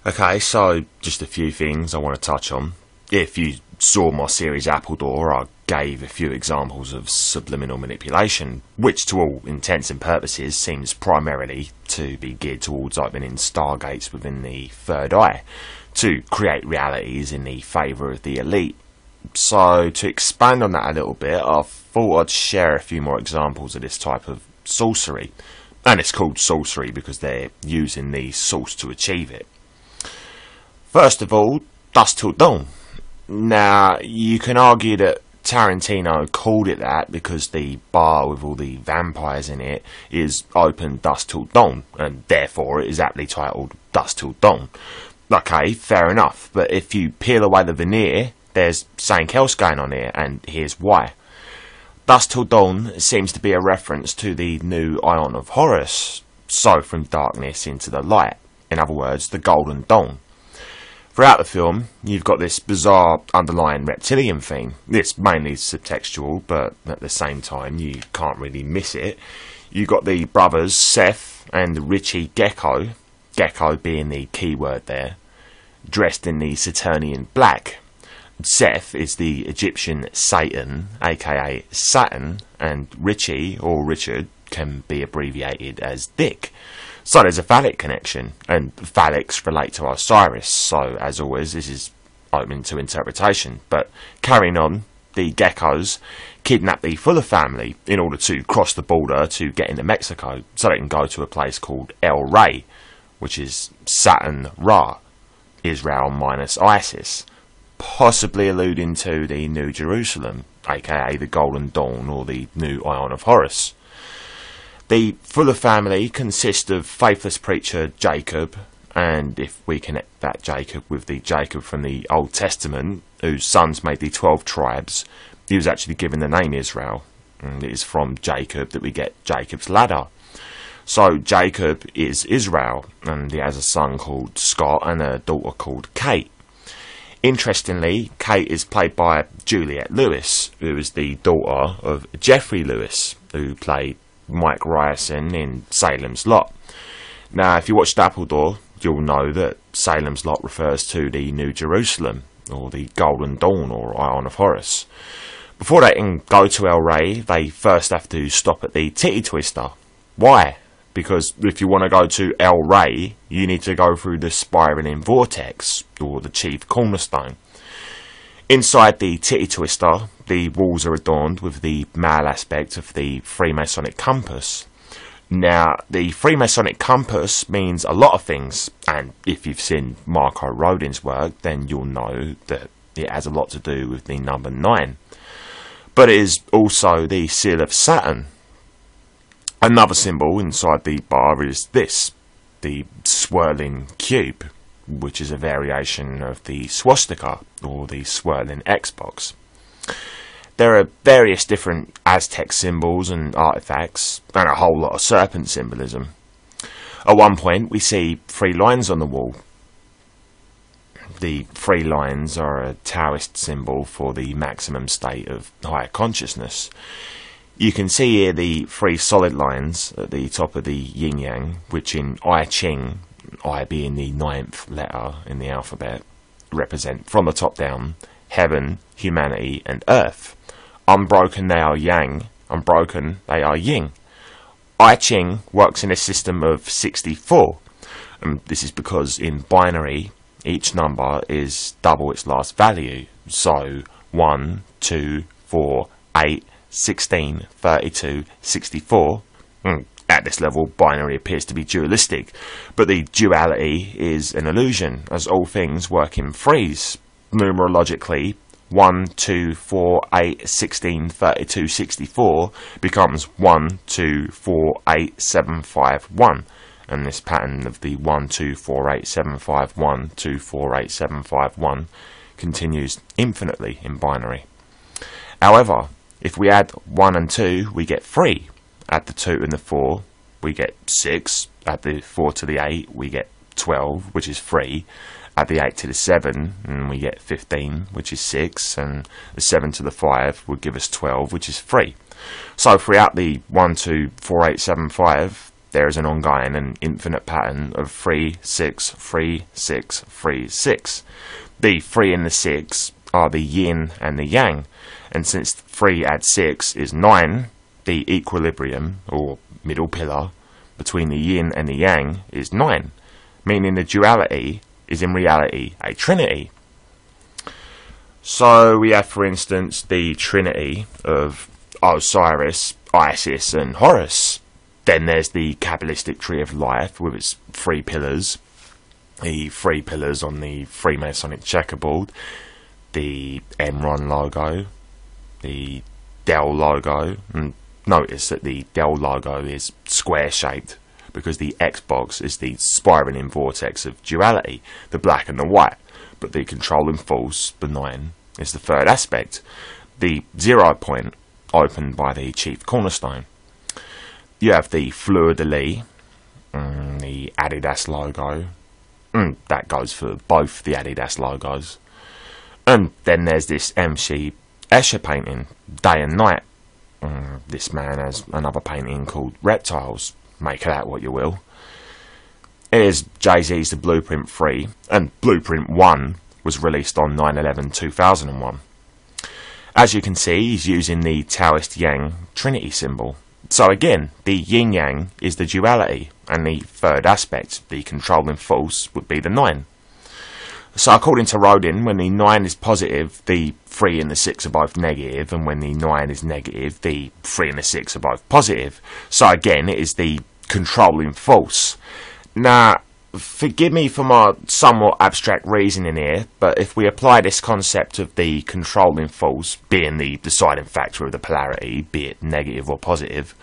Okay, so just a few things I want to touch on. If you saw my series Appledore, I gave a few examples of subliminal manipulation, which to all intents and purposes seems primarily to be geared towards opening stargates within the third eye, to create realities in the favour of the elite. So to expand on that a little bit, I thought I'd share a few more examples of this type of sorcery. And it's called sorcery because they're using the source to achieve it. First of all, Dusk Till Dawn. Now, you can argue that Tarantino called it that because the bar with all the vampires in it is open dusk till dawn, and therefore it is aptly titled Dusk Till Dawn. Okay, fair enough, but if you peel away the veneer, there's something else going on here, and here's why. Dusk Till Dawn seems to be a reference to the new Ion of Horus, so from darkness into the light, in other words, the Golden Dawn. Throughout the film, you've got this bizarre underlying reptilian theme. It's mainly subtextual, but at the same time, you can't really miss it. You've got the brothers Seth and Richie Gecko, Gecko being the key word there, dressed in the Saturnian black. Seth is the Egyptian Satan, aka Saturn, and Richie, or Richard, can be abbreviated as Dick. So there's a phallic connection, and phallics relate to Osiris, so as always this is open to interpretation. But carrying on, the Geckos kidnap the Fuller family in order to cross the border to get into Mexico, so they can go to a place called El Rey, which is Saturn Ra, Israel minus Isis, possibly alluding to the New Jerusalem, aka the Golden Dawn or the new Ion of Horus. The Fuller family consists of faithless preacher Jacob, and if we connect that Jacob with the Jacob from the Old Testament, whose sons made the 12 tribes, he was actually given the name Israel, and it is from Jacob that we get Jacob's ladder. So Jacob is Israel, and he has a son called Scott and a daughter called Kate. Interestingly, Kate is played by Juliette Lewis, who is the daughter of Jeffrey Lewis, who played Mike Ryerson in Salem's Lot. Now, if you watched Appledore, you'll know that Salem's Lot refers to the New Jerusalem, or the Golden Dawn, or Ion of Horus. Before they can go to El Rey, they first have to stop at the Titty Twister. Why? Because if you want to go to El Rey, you need to go through the spiraling vortex, or the chief cornerstone. Inside the Titty Twister, the walls are adorned with the male aspect of the Freemasonic compass. Now, the Freemasonic compass means a lot of things, and if you've seen Marco Rodin's work, then you'll know that it has a lot to do with the number 9. But it is also the seal of Saturn. Another symbol inside the bar is this, the swirling cube, which is a variation of the swastika, or the swirling Xbox. There are various different Aztec symbols and artifacts, and a whole lot of serpent symbolism. At one point we see 3 lines on the wall. The 3 lines are a Taoist symbol for the maximum state of higher consciousness. You can see here the 3 solid lines at the top of the yin-yang, which in I Ching, I being the 9th letter in the alphabet, represent from the top down heaven, humanity and earth. Unbroken they are yang, unbroken they are yin. I Ching works in a system of 64, and this is because in binary each number is double its last value, so 1, 2, 4, 8, 16, 32, 64. At this level, binary appears to be dualistic, but the duality is an illusion, as all things work in threes. Numerologically, 1, 2, 4, 8, 16, 32, 64 becomes 1, 2, 4, 8, 7, 5, 1. And this pattern of the 1, 2, 4, 8, 7, 5, 1, 2, 4, 8, 7, 5, 1 continues infinitely in binary. However, if we add 1 and 2, we get 3. Add the 2 and the 4, we get 6. Add the 4 to the 8, we get 12, which is 3. Add the 8 to the 7, and we get 15, which is 6. And the 7 to the 5 would give us 12, which is 3. So throughout the 1, 2, 4, 8, 7, 5, there is an ongoing and infinite pattern of 3, 6, 3, 6, 3, 6. The 3 and the 6 are the yin and the yang, and since 3 add 6 is 9, the equilibrium, or middle pillar, between the yin and the yang is 9, meaning the duality is in reality a trinity. So we have, for instance, the trinity of Osiris, Isis and Horus. Then there's the Kabbalistic tree of life with its 3 pillars, the 3 pillars on the Freemasonic checkerboard, the Enron logo, the Dell logo, and notice that the Dell logo is square shaped because the Xbox is the spiraling vortex of duality, the black and the white, but the controlling force, the 9, is the third aspect, the 0 point opened by the chief cornerstone. You have the fleur-de-lis, the Adidas logo, that goes for both the Adidas logos, and then there's this M.C. Escher painting, Day and Night. This man has another painting called Reptiles, make of that what you will. Here's Jay-Z's The Blueprint 3, and Blueprint 1 was released on 9/11/2001. As you can see, he's using the Taoist Yang Trinity symbol. So again, the yin-yang is the duality, and the third aspect, the controlling force, would be the 9. So according to Rodin, when the 9 is positive, the 3 and the 6 are both negative, and when the 9 is negative, the 3 and the 6 are both positive. So again, it is the controlling force. Now, forgive me for my somewhat abstract reasoning here, but if we apply this concept of the controlling force being the deciding factor of the polarity, be it negative or positive,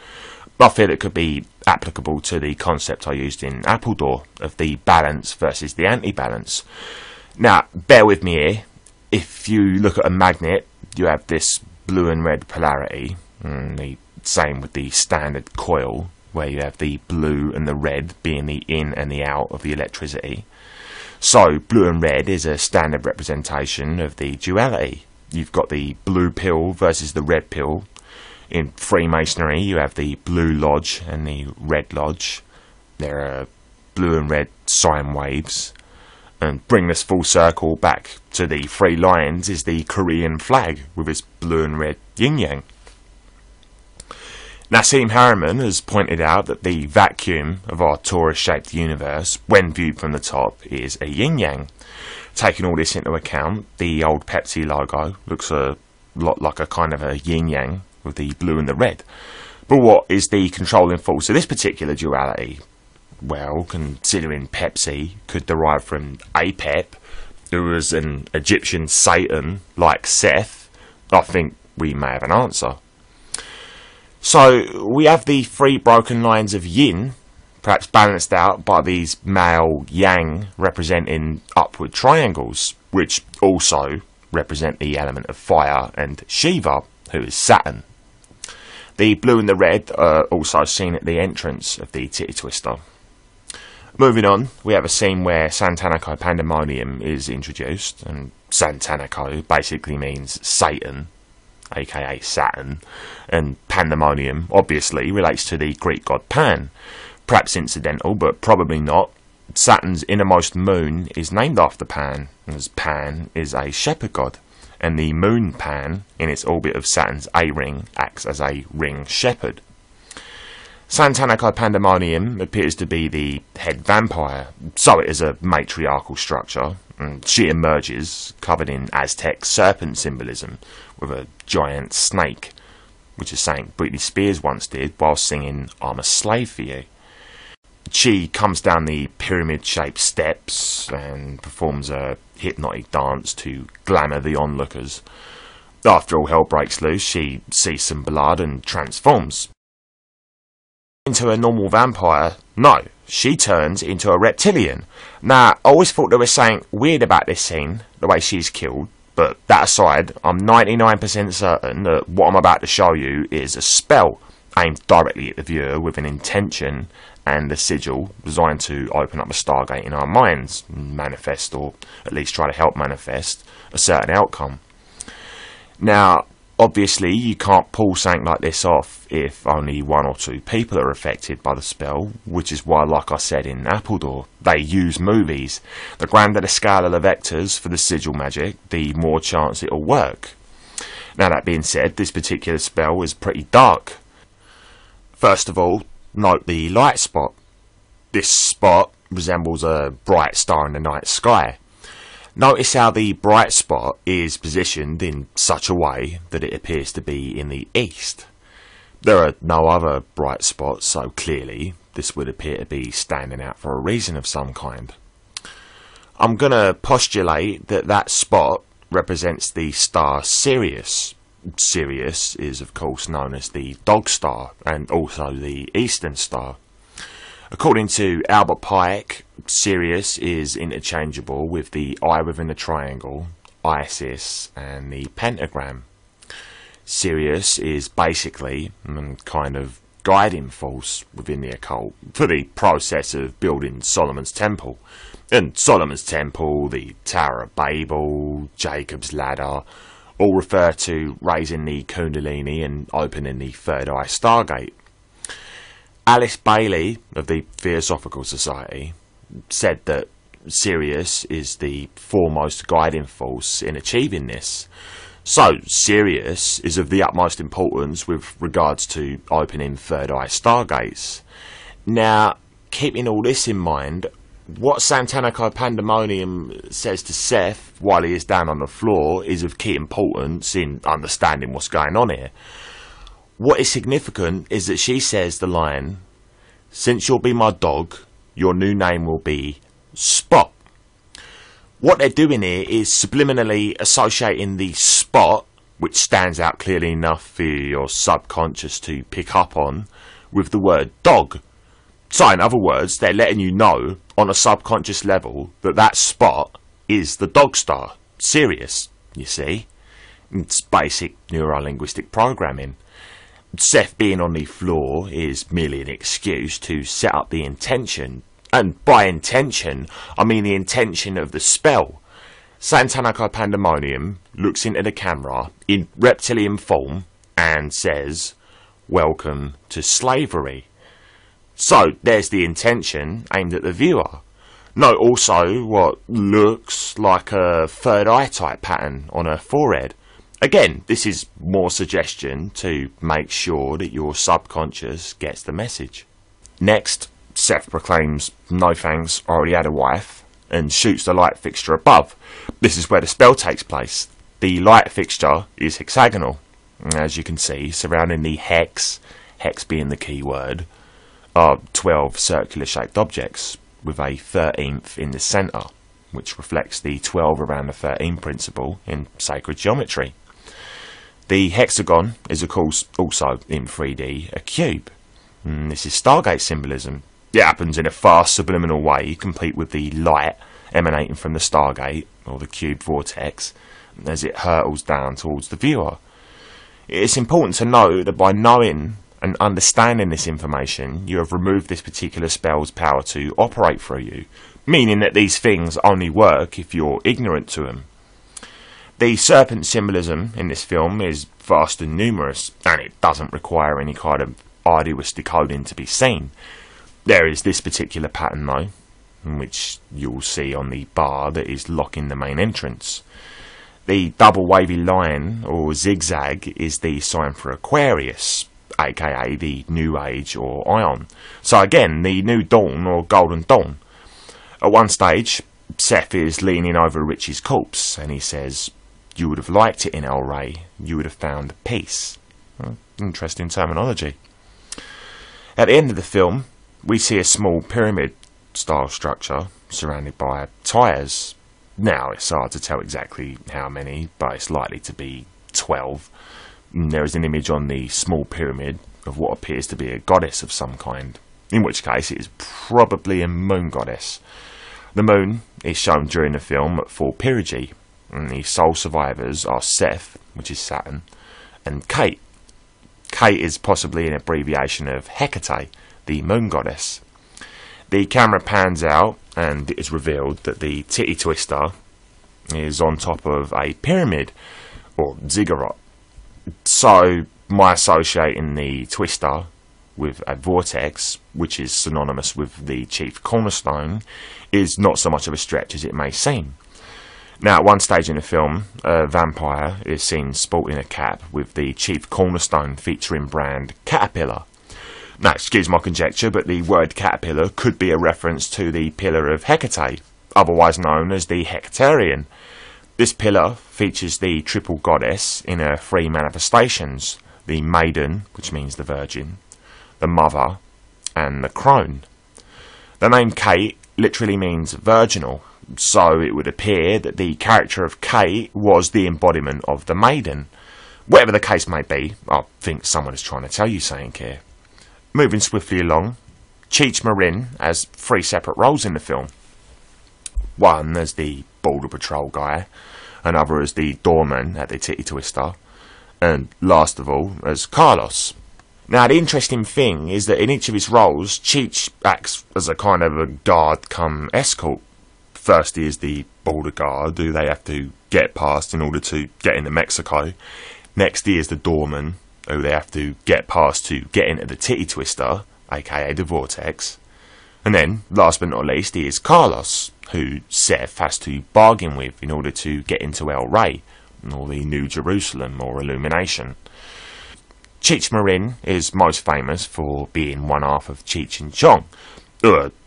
I feel it could be applicable to the concept I used in Appledore of the balance versus the anti-balance. Now, bear with me here. If you look at a magnet, you have this blue and red polarity, the same with the standard coil, where you have the blue and the red being the in and the out of the electricity. So blue and red is a standard representation of the duality. You've got the blue pill versus the red pill. In Freemasonry you have the blue lodge and the red lodge. There are blue and red sine waves. And bring this full circle back to the 3 lions is the Korean flag with its blue and red yin-yang. Nassim Harriman has pointed out that the vacuum of our torus-shaped universe, when viewed from the top, is a yin-yang. Taking all this into account, the old Pepsi logo looks a lot like a kind of a yin-yang with the blue and the red. But what is the controlling force of this particular duality? Well, considering Pepsi could derive from Apep, who was an Egyptian Satan like Seth, I think we may have an answer. So we have the 3 broken lines of yin, perhaps balanced out by these male yang representing upward triangles, which also represent the element of fire, and Shiva, who is Saturn. The blue and the red are also seen at the entrance of the Titty Twister. Moving on, we have a scene where Santanico Pandemonium is introduced, and Santanico basically means Satan, aka Saturn, and Pandemonium obviously relates to the Greek god Pan. Perhaps incidental, but probably not. Saturn's innermost moon is named after Pan, as Pan is a shepherd god, and the moon Pan, in its orbit of Saturn's A-ring, acts as a ring shepherd. Santanico Pandemonium appears to be the head vampire, so it is a matriarchal structure, and she emerges covered in Aztec serpent symbolism with a giant snake, which is something Britney Spears once did while singing I'm a Slave for You. She comes down the pyramid-shaped steps and performs a hypnotic dance to glamour the onlookers. After all hell breaks loose, she sees some blood and transforms into a normal vampire. No, she turns into a reptilian. Now, I always thought there was something weird about this scene, the way she's killed, but that aside, I'm 99% certain that what I'm about to show you is a spell aimed directly at the viewer with an intention and a sigil designed to open up a stargate in our minds, manifest, or at least try to help manifest, a certain outcome. Now, Obviously, you can't pull something like this off if only 1 or 2 people are affected by the spell, which is why, like I said in Appledore, they use movies. The grander the scale of the vectors for the sigil magic, the more chance it'll work. Now, that being said, this particular spell is pretty dark. First of all, note the light spot. This spot resembles a bright star in the night sky. Notice how the bright spot is positioned in such a way that it appears to be in the east. There are no other bright spots, so clearly this would appear to be standing out for a reason of some kind. I'm going to postulate that that spot represents the star Sirius. Sirius is of course known as the Dog Star and also the Eastern Star. According to Albert Pike, Sirius is interchangeable with the eye within the triangle, Isis, and the pentagram. Sirius is basically kind of guiding force within the occult for the process of building Solomon's Temple. And Solomon's Temple, the Tower of Babel, Jacob's Ladder, all refer to raising the Kundalini and opening the third eye Stargate. Alice Bailey of the Theosophical Society said that Sirius is the foremost guiding force in achieving this. So Sirius is of the utmost importance with regards to opening third eye stargates. Now, keeping all this in mind, what Santanico Pandemonium says to Seth while he is down on the floor is of key importance in understanding what's going on here. What is significant is that she says the line, "Since you'll be my dog, your new name will be Spot." What they're doing here is subliminally associating the spot, which stands out clearly enough for your subconscious to pick up on, with the word dog. So in other words, they're letting you know on a subconscious level that that spot is the dog star, Sirius, you see. It's basic neuro-linguistic programming. Seth being on the floor is merely an excuse to set up the intention, and by intention I mean the intention of the spell. Santanico Pandemonium looks into the camera in reptilian form and says, "Welcome to slavery." So there's the intention aimed at the viewer. Note also what looks like a third eye type pattern on her forehead. Again, this is more suggestion to make sure that your subconscious gets the message. Next, Seth proclaims, "No thanks, I already had a wife," and shoots the light fixture above. This is where the spell takes place. The light fixture is hexagonal. As you can see, surrounding the hex being the key word, are 12 circular shaped objects, with a 13th in the centre, which reflects the 12 around the 13 principle in sacred geometry. The hexagon is of course also in 3D a cube. This is Stargate symbolism. It happens in a fast subliminal way, complete with the light emanating from the Stargate, or the cube vortex, as it hurtles down towards the viewer. It's important to note that by knowing and understanding this information, you have removed this particular spell's power to operate through you, meaning that these things only work if you're ignorant to them. The serpent symbolism in this film is vast and numerous, and it doesn't require any kind of arduous decoding to be seen. There is this particular pattern though, which you'll see on the bar that is locking the main entrance. The double wavy line, or zigzag, is the sign for Aquarius, aka the New Age or Ion. So again, the New Dawn or Golden Dawn. At one stage, Seth is leaning over Richie's corpse, and he says, "You would have liked it in El Rey. You would have found peace." Interesting terminology. At the end of the film, we see a small pyramid-style structure surrounded by tyres. Now, it's hard to tell exactly how many, but it's likely to be 12. There is an image on the small pyramid of what appears to be a goddess of some kind, in which case it is probably a moon goddess. The moon is shown during the film at full perigee, and the sole survivors are Seth, which is Saturn, and Kate. Kate is possibly an abbreviation of Hecate, the moon goddess. The camera pans out and it is revealed that the titty twister is on top of a pyramid, or ziggurat. So, my associating the twister with a vortex, which is synonymous with the chief cornerstone, is not so much of a stretch as it may seem. Now, at one stage in the film, a vampire is seen sporting a cap with the chief cornerstone featuring brand Caterpillar. Now, excuse my conjecture, but the word caterpillar could be a reference to the pillar of Hecate, otherwise known as the Hecatarian. This pillar features the triple goddess in her three manifestations: the maiden, which means the virgin, the mother, and the crone. The name Kate literally means virginal, so it would appear that the character of Kate was the embodiment of the maiden. Whatever the case may be, I think someone is trying to tell you something here. Moving swiftly along, Cheech Marin has three separate roles in the film. One as the Border Patrol guy, another as the doorman at the Titty Twister, and last of all as Carlos. Now, the interesting thing is that in each of his roles, Cheech acts as a kind of a guard come escort. First he is the border guard who they have to get past in order to get into Mexico. Next he is the doorman who they have to get past to get into the Titty Twister, aka the Vortex. And then, last but not least, he is Carlos, who Seth has to bargain with in order to get into El Rey, or the New Jerusalem, or Illumination. Cheech Marin is most famous for being one half of Cheech and Chong,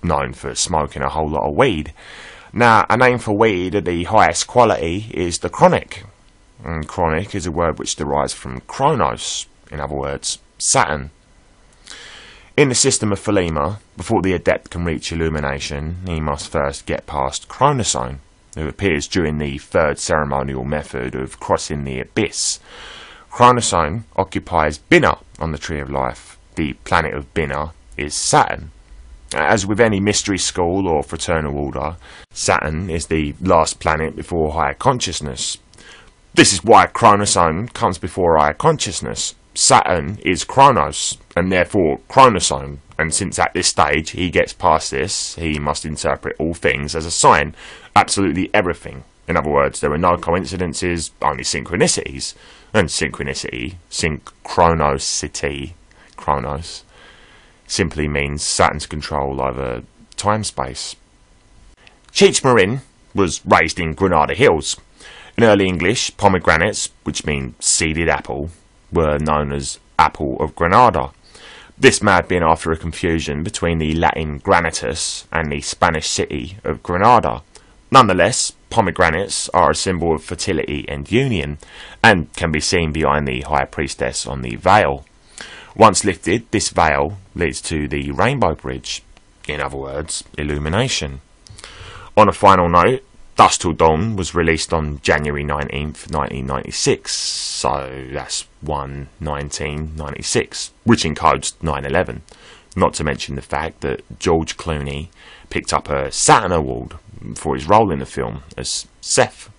known for smoking a whole lot of weed. Now, a name for weed of the highest quality is the chronic. And chronic is a word which derives from Kronos, in other words, Saturn. In the system of Thelema, before the adept can reach illumination, he must first get past Chronosome, who appears during the third ceremonial method of crossing the abyss. Chronosome occupies Binah on the Tree of Life. The planet of Binah is Saturn. As with any mystery school or fraternal order, Saturn is the last planet before higher consciousness. This is why Chronosome comes before higher consciousness. Saturn is Chronos, and therefore Chronosome, and since at this stage he gets past this, he must interpret all things as a sign, absolutely everything. In other words, there are no coincidences, only synchronicities. And synchronicity, synchronicity, Chronos, simply means Saturn's control over time-space. Cheech Marin was raised in Granada Hills. In early English, pomegranates, which mean seeded apple, were known as apple of Granada. This may have been after a confusion between the Latin granatus and the Spanish city of Granada. Nonetheless, pomegranates are a symbol of fertility and union, and can be seen behind the High Priestess on the veil. Once lifted, this veil leads to the Rainbow Bridge, in other words, illumination. On a final note, Dusk Till Dawn was released on January 19th, 1996, so that's 1/1996, which encodes 9/11. Not to mention the fact that George Clooney picked up a Saturn Award for his role in the film as Seth.